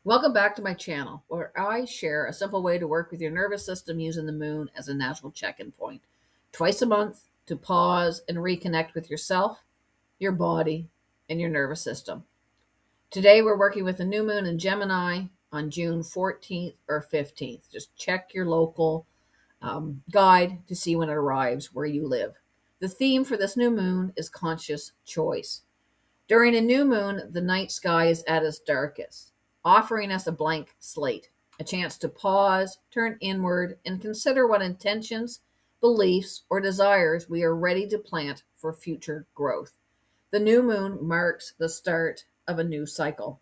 Welcome back to my channel, where I share a simple way to work with your nervous system using the moon as a natural check-in point. Twice a month to pause and reconnect with yourself, your body, and your nervous system. Today we're working with the new moon in Gemini on June 14th or 15th. Just check your local guide to see when it arrives where you live. The theme for this new moon is conscious choice. During a new moon, the night sky is at its darkest, offering us a blank slate, a chance to pause, turn inward, and consider what intentions, beliefs, or desires we are ready to plant for future growth. The new moon marks the start of a new cycle.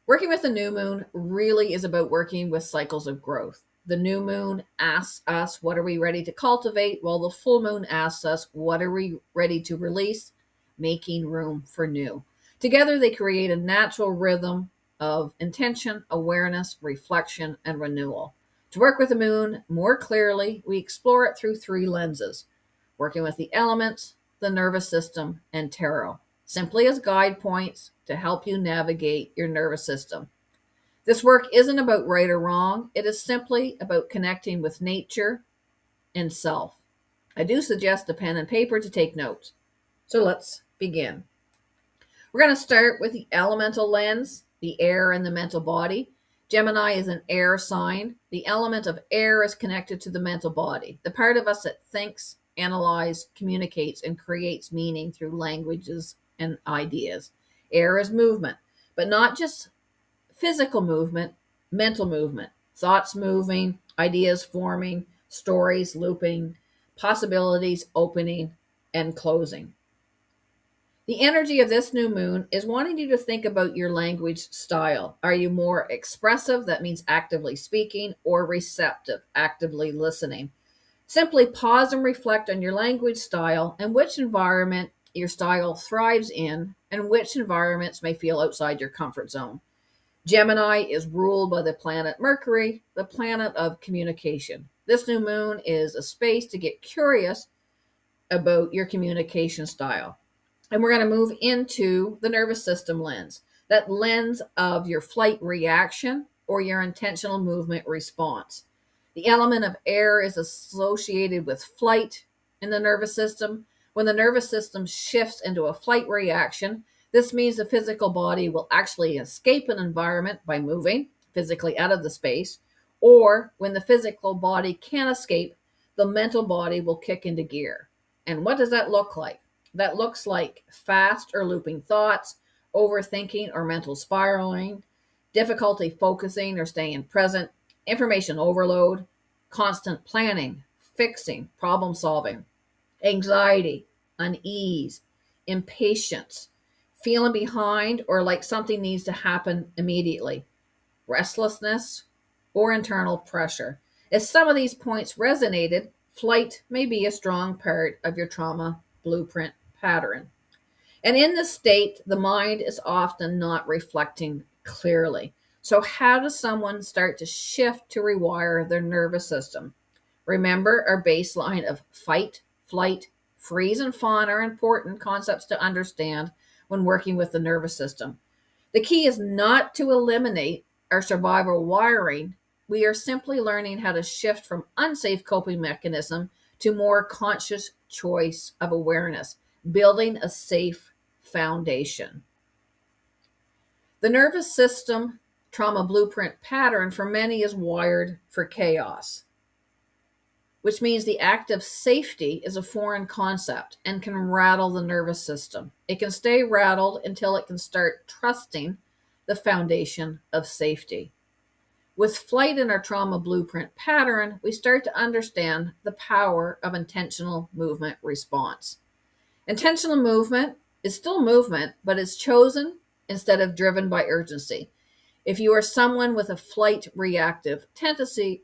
Working with the new moon really is about working with cycles of growth. The new moon asks us, what are we ready to cultivate? While the full moon asks us, what are we ready to release? Making room for new. Together, they create a natural rhythm of intention, awareness, reflection, and renewal. To work with the moon more clearly, we explore it through three lenses: working with the elements, the nervous system, and tarot, simply as guide points to help you navigate your nervous system. This work isn't about right or wrong. It is simply about connecting with nature and self. I do suggest a pen and paper to take notes. So let's begin. We're going to start with the elemental lens, the air and the mental body. Gemini is an air sign. The element of air is connected to the mental body, the part of us that thinks, analyzes, communicates, and creates meaning through languages and ideas. Air is movement, but not just physical movement, mental movement, thoughts moving, ideas forming, stories looping, possibilities opening and closing. The energy of this new moon is wanting you to think about your language style. Are you more expressive, that means actively speaking, or receptive, actively listening? Simply pause and reflect on your language style and which environment your style thrives in and which environments may feel outside your comfort zone. Gemini is ruled by the planet Mercury, the planet of communication. This new moon is a space to get curious about your communication style. And we're going to move into the nervous system lens, that lens of your flight reaction or your intentional movement response. The element of air is associated with flight in the nervous system. When the nervous system shifts into a flight reaction, this means the physical body will actually escape an environment by moving physically out of the space, or when the physical body can't escape, the mental body will kick into gear. And what does that look like? That looks like fast or looping thoughts, overthinking or mental spiraling, difficulty focusing or staying present, information overload, constant planning, fixing, problem solving, anxiety, unease, impatience, feeling behind or like something needs to happen immediately, restlessness, or internal pressure. If some of these points resonated, flight may be a strong part of your trauma blueprint pattern. And in this state, the mind is often not reflecting clearly. So how does someone start to shift to rewire their nervous system? Remember, our baseline of fight, flight, freeze, and fawn are important concepts to understand when working with the nervous system. The key is not to eliminate our survival wiring. We are simply learning how to shift from unsafe coping mechanism to more conscious choice of awareness, building a safe foundation. The nervous system trauma blueprint pattern for many is wired for chaos, which means the act of safety is a foreign concept and can rattle the nervous system. It can stay rattled until it can start trusting the foundation of safety. With flight in our trauma blueprint pattern, we start to understand the power of intentional movement response. Intentional movement is still movement, but it's chosen instead of driven by urgency. If you are someone with a flight reactive tendencies,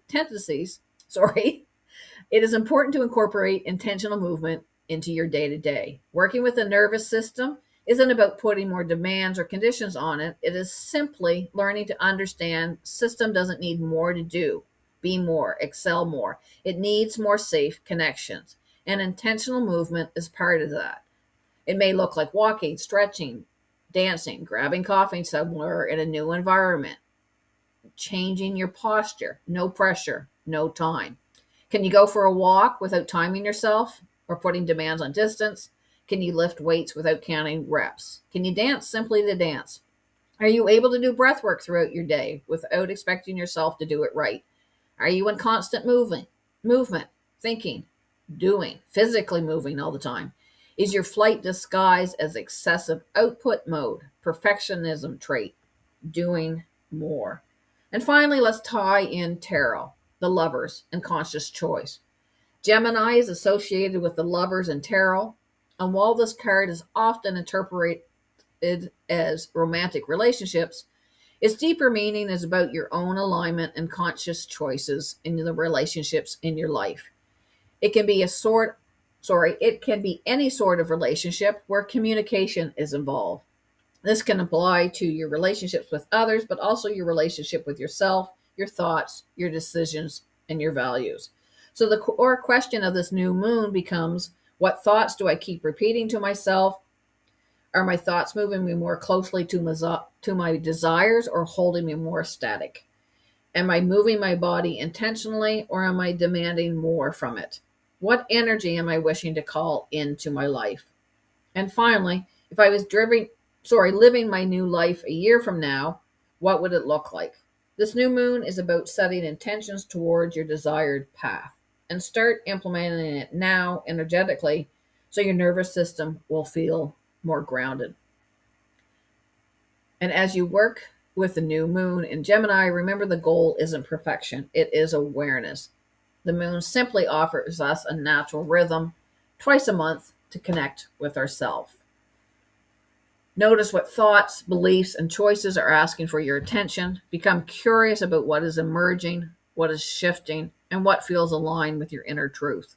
it is important to incorporate intentional movement into your day-to-day. Working with the nervous system isn't about putting more demands or conditions on it. It is simply learning to understand system doesn't need more to do, be more, excel more. It needs more safe connections, and intentional movement is part of that. It may look like walking, stretching, dancing, grabbing coffee somewhere in a new environment, changing your posture, no pressure, no time. Can you go for a walk without timing yourself or putting demands on distance? Can you lift weights without counting reps? Can you dance simply to dance? Are you able to do breath work throughout your day without expecting yourself to do it right? Are you in constant movement, thinking, doing, physically moving all the time? Is your flight disguised as excessive output mode, perfectionism trait, doing more? And finally, let's tie in tarot, the lovers, and conscious choice. Gemini is associated with the lovers and tarot, and while this card is often interpreted as romantic relationships, its deeper meaning is about your own alignment and conscious choices in the relationships in your life. It can be it can be any sort of relationship where communication is involved. This can apply to your relationships with others, but also your relationship with yourself, your thoughts, your decisions, and your values. So the core question of this new moon becomes, what thoughts do I keep repeating to myself? Are my thoughts moving me more closely to my desires or holding me more static? Am I moving my body intentionally or am I demanding more from it? What energy am I wishing to call into my life? And finally, if I was living my new life a year from now, what would it look like? This new moon is about setting intentions towards your desired path and start implementing it now energetically so your nervous system will feel more grounded. And as you work with the new moon in Gemini, remember the goal isn't perfection, it is awareness. The moon simply offers us a natural rhythm twice a month to connect with ourselves. Notice what thoughts, beliefs, and choices are asking for your attention. Become curious about what is emerging, what is shifting, and what feels aligned with your inner truth.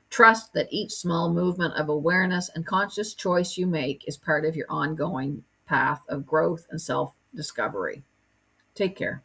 Trust that each small movement of awareness and conscious choice you make is part of your ongoing path of growth and self-discovery. Take care.